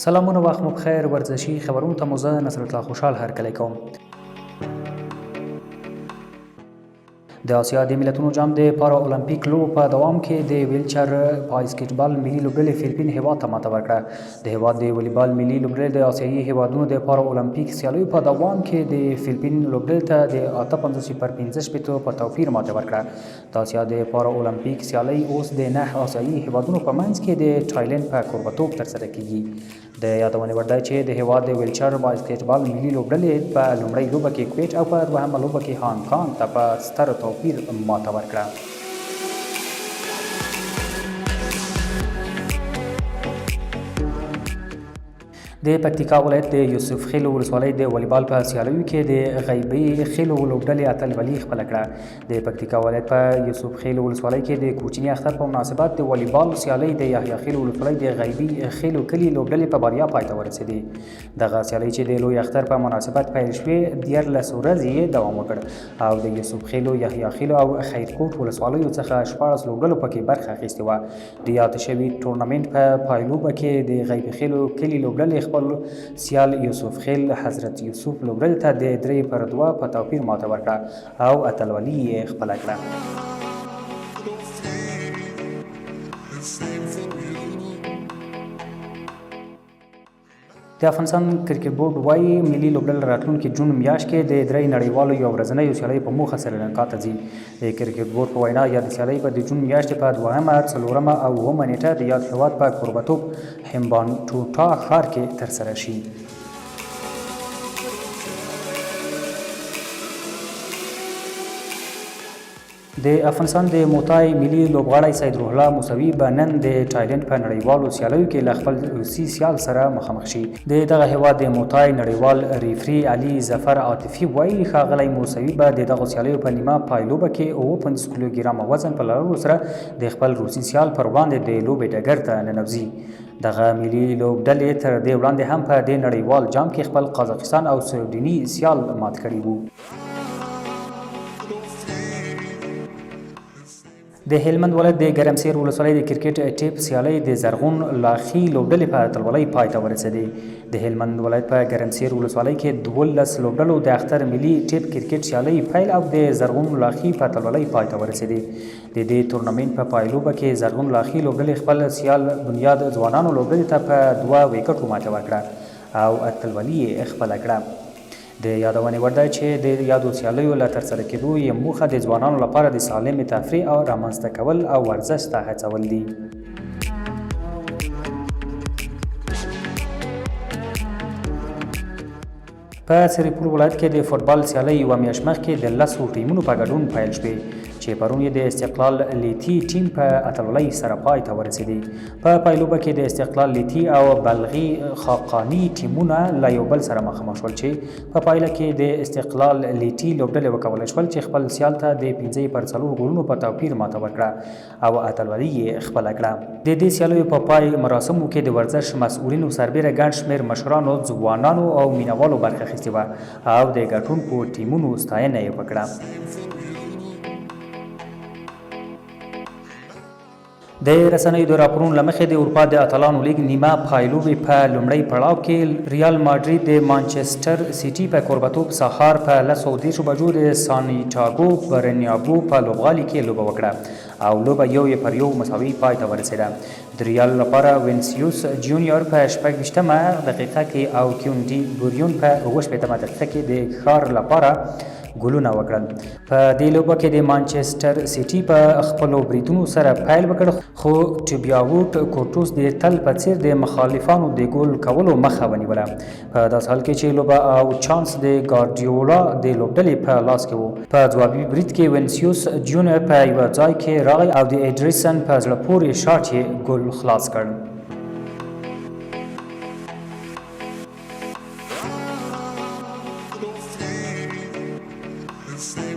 سلامونه وخت مو بخیر. ورزشي خبرونو ته مو زه نصر الله خوشحال هرکلی کوم. د آسیا د ملتونو جام د پارا المپیک لوبو په دوام کې د ویلچر باسکټبال ملي لوبډلې فلیپین هیواد ته ماته ورکړه. د هیواد د والیبال ملي لوبډلې د آسیایي هیوادونو د پارا المپیک سیالیو په دوام کې د فلیپین لوبډلې ته د 58 په توپیر ماته ورکړه. د آسیا د پارا المپیک سیالۍ اوس د 9 آسیایي هیوادونو په منځ کې د تایلند په کوربتوب ترسره کیږي. د یادونې وړ ده چې د هیواد د ویلچر باسکټبال ملي لوبډلې په لومړۍ لوبه کې کویټ او په دوهمه لوبه کې هانګ کانګ ته په ستر توپیر ماته ورکړه. د پکتیکا ولایت د یوسف خیل ولسوالۍ د والیبال په سیالیو کې د غیبي خیلو لوبډلې اتلولي خپله کړه. د پکتیکا ولایت په یوسف خیل ولسوالۍ کې د کوچني اختر په مناسبت د والیبال سیالۍ د یحیی خیل ولسوالۍ د غیبي خیلو کلي لوبډلې په بریا پای ته ورسېدې. دغه سیالۍ چې د لوی اختر په مناسبت پیل شوې 14 ورځې یې دوام وکړ او د یوسف خیلو، یحیی خیلو او خیرکوټ ولسوالیو څخه 14 لوبډلو پکې برخه اخیستې وه. د یاد شوي ټورنمنټ په پایلوبه کې د غیبي خیلو کلي لوبډلې خپل سیال یوسف خیل حضرت یوسف لوبډلې ته د 3-2 په توپیر ماته ورکړه او اتلولي یې خپله کړه. د افغانستان کرکټ بورډ وایي ملي لوبډله راتلونکي جون میاشت کې د 3 نړیوالو یو ورځنیو سیالیو په موخه سریلانکا ته ځي. د کرکټ بورډ په وینا یاد سیالۍ به د جون میاشتې په 2، 4 او 9 نیټه د یاد هیواد په کوربتوب همبانټوټا ښار کې ترسره شي. د افغانستان د موتای ملي لوبغاړی سید روح الله موسوي به نن د تایلند په نړیوالو سیالیو کې له خپل روسي سیال سره مخامخ شي. د دغه هیواد د موتای نړیوال ریفري علي ظفر عاطفي وایي ښاغلی موسوي به د دغو سیالیو په نیمه پایلوبه کې 55 کیلوګرامه وزن په لرلو سره د خپل روسي سیال پر وړاندې د لوبې ډګر ته ننوځي. دغه ملي لوبډلې تر دې وړاندې هم په دې نړیوال جام کې خپل قزاقستان او سویډني سیال مات کړي وو. د هلمند ولایت د ګرمسیر ولسوالۍ د کرکټ ټیپ سیالۍ د زرغون لاخي لوبډلې په اتلولۍ پای ته ورسېدې. د هلمند ولایت په ګرمسیر ولسوالۍ کې 12 لوبډلو د اختر ملي ټیپ کرکټ سیالۍ پیل او د زرغون لاخي په اتلولۍ پای ته ورسېدې. د دې تورنمنټ په پایلوبه کې زرغون لاخي لوبډلې خپل سیال بنیاد ځوانانو لوبډلې ته په 2 ویکټو ماته ورکړه او اتلولي یې خپله کړه. د یادونې وړ ده چې د یادو سیالیو له ترسره کېدو یې موخه د ځوانانو لپاره د سالمې تفریح او رامنځته کول او ورزش ته هڅول دي. په سرپور ولایت کې د فوټبال سیالۍ یوه میاشت مخکې د 10 ټیمونو په ګډون پیل شوې چې پرون یې د استقلال لیتي ټیم په اتلولۍ سره پای ته ورسېدې. په پایلوبه کې د استقلال لیتي او بلغي خاقاني ټیمونه له یو بل سره مخامخ شول چې په پایله کې د استقلال لیتي لوبډلې وکولی شول چې خپل سیال ته د 5-4 ګولونو په توپیر ماته ورکړه او اتلولي یې خپله کړه. د دې سیالیو په پای مراسمو کې د ورزش مسؤلینو سربیره ګڼ شمېر مشرانو، ځوانانو او مینوالو برخه اخیستې وه او د ګټونکو ټیمونو ستاینه یې وکړه. د رسنیو د راپورونو له مخې د اروپا د اتلانو لیګ نیمه پایلوبې په لومړی پړاو کې ریال ماډرید د مانچسټر سیټي په کوربتوب سهار په 10:30 بجو د سانټیاګو برنابیو په لوبغالي کې لوبه وکړه او لوبه 1-1 مساوي پای ته ورسېده. د ریال لپاره وینسیوس جونیور په 26مه دقیقه کې او کیونډي بوریون په 28مه دقیقه کې د ښار لپاره ګولونه وکړل. په دې لوبه کې د مانچسټر سیټي په خپلو بریدونو سره پیل وکړ خو ټیبیاوټ کورټوس د تل په څیر د مخالفانو د ګول کولو مخه ونیوله. په داسې حال کې چې لوبه او چانس د ګارډیولا د لوبډلې په لاس کې وو. په ځوابي برید کې وینسیوس جونیور په یوه ځای کې راغی او د ایډریسن په زړه پورې شاټ یې ګول خلاص کړ. Stay